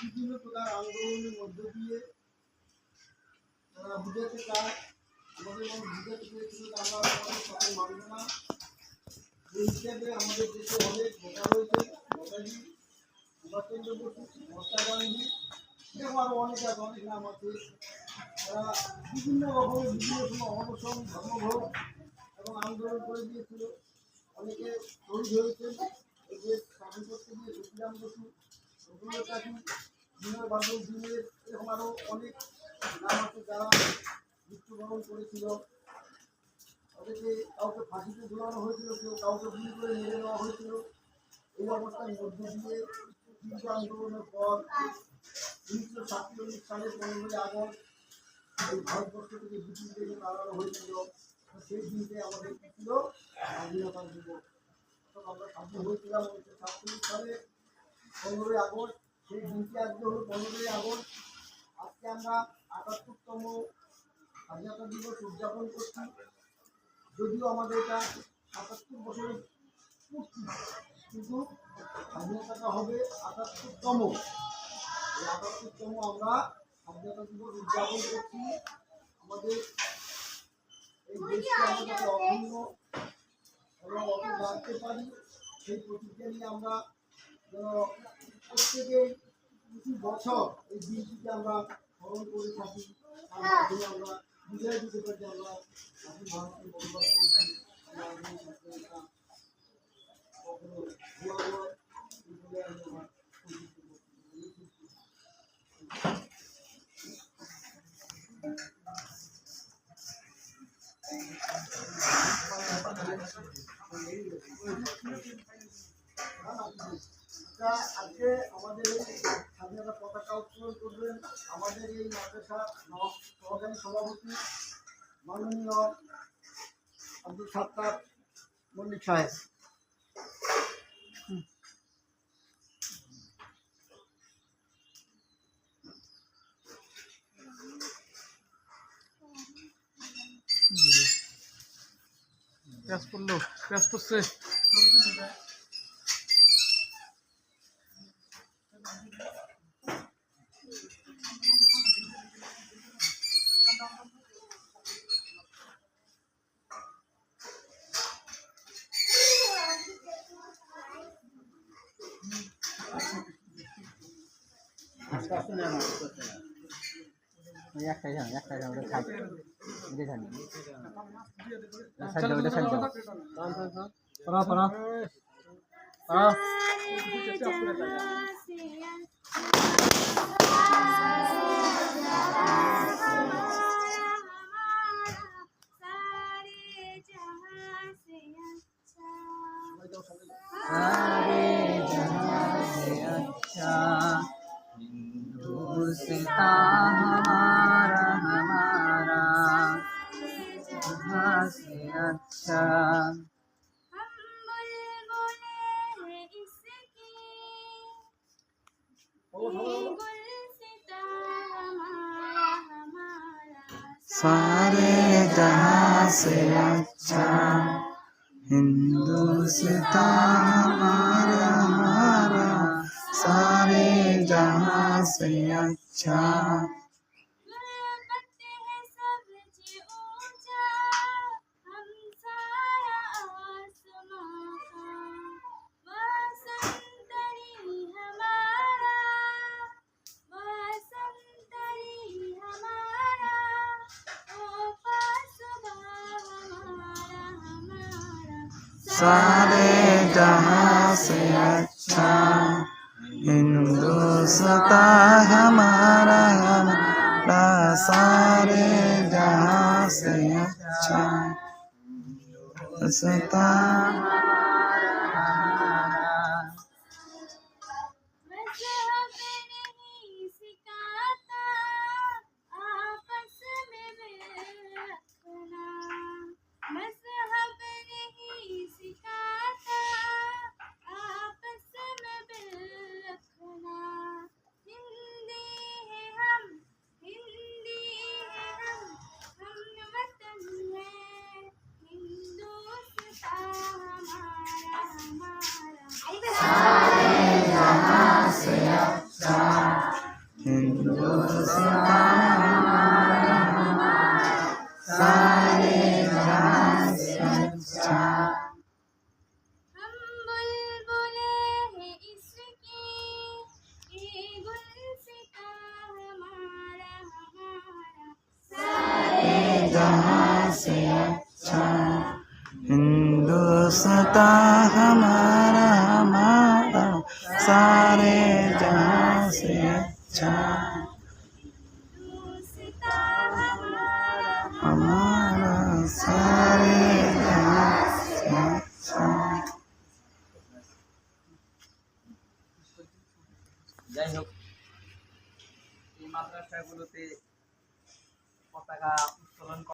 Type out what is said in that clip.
বিভিন্ন প্রকার আন্দোলনের মধ্য দিয়ে তারা বুঝাতে চায়, আমাদের বুঝাতে চেয়েছিল যে আমরা আমাদের সাথে মানব না। এই হিসেবে আমাদের দেশে অনেক নেতা রয়েছে, নেতাজি সুভাষচন্দ্র বসু, মহাত্মা গান্ধী, এরকম আরও অনেক আছে, অনেক নাম আছে। তারা বিভিন্ন রকমের বিভিন্ন সময় অনশন, ধর্মঘট এবং আন্দোলন করে দিয়েছিল। অনেকে শহীদ হয়েছেন। এই দেশ স্বাধীন করতে গিয়ে সুখিরাম বসু, রবীন্দ্র চাকী, বিনয় বাদল দিনের, এরকম আরও অনেক নাম আছে যারা মৃত্যুবরণ করেছিল। তাদেরকে কাউকে ফাঁসিতে ঝুলানো হয়েছিল, কেউ কাউকে গুলি করে মেরে দেওয়া হয়েছিল। এই অবস্থার মধ্য দিয়ে দীর্ঘ আন্দোলনের পর 1947 সালের 15ই আগস্ট এই ভারতবর্ষ থেকে ব্রিটিশ দেশে তাড়ানো হয়েছিল। সেই দিনকে আমাদের কি ছিল, স্বাধীনতার দিবস। আমরা স্বাধীন হয়েছিলাম 1947 সালে 15ই আগস্ট। সেই দিনটি আজকে হলো 15ই আগস্ট। আজকে আমরা 78তম স্বাধীনতা দিবস উদযাপন করছি। যদিও আমাদের এটা 77 বছরের পূর্তি, কিন্তু স্বাধীনতাটা হবে 78তম। এই 78তম আমরা স্বাধীনতা দিবস উদযাপন করছি। আমাদের এই দেশকে আমরা যাতে অভিন্ন এবং অটুট রাখতে পারি, সেই প্রতিজ্ঞা নিয়ে আমরা যেন প্রত্যেকেই প্রতি বছর এই দিনটিকে আমরা স্মরণ করে থাকি। তার মাধ্যমে আমরা বুঝাই দিতে পারি যে আমরা স্বাধীন ভারতকে বসবাস করছি। আমরা স্বাধীনতা কখনো ভুয়া নয়, এই বলে আমি আমার আজকে আমাদের এই স্বাধীনতা পতাকা উত্তোলন করবেন আমাদের এই মাদ্রাসা সহকারী সভাপতি মাননীয় আব্দুল সাত্তার মল্লিক সাহেব। ক্র্যাশ করলো, ক্র্যাশ করছে। একটাই আমরা খাই দেখেন हिंदुस्तान हमारा जहाँ से अच्छा सारे जहाँ से अच्छा हिंदुस्तान हमारा हमारा सारे जहाँ से अच्छा सारे जहाँ से अच्छा हिंदुस्तान हमारा हमारा सारे जहाँ से अच्छा हिंदुस्तान दोस्ता हमारा हमारा सारे जहां से अच्छा हमारा सारे जहां से अच्छा যাই হোক এই মাদ্রাসাগুলোতে পতাকা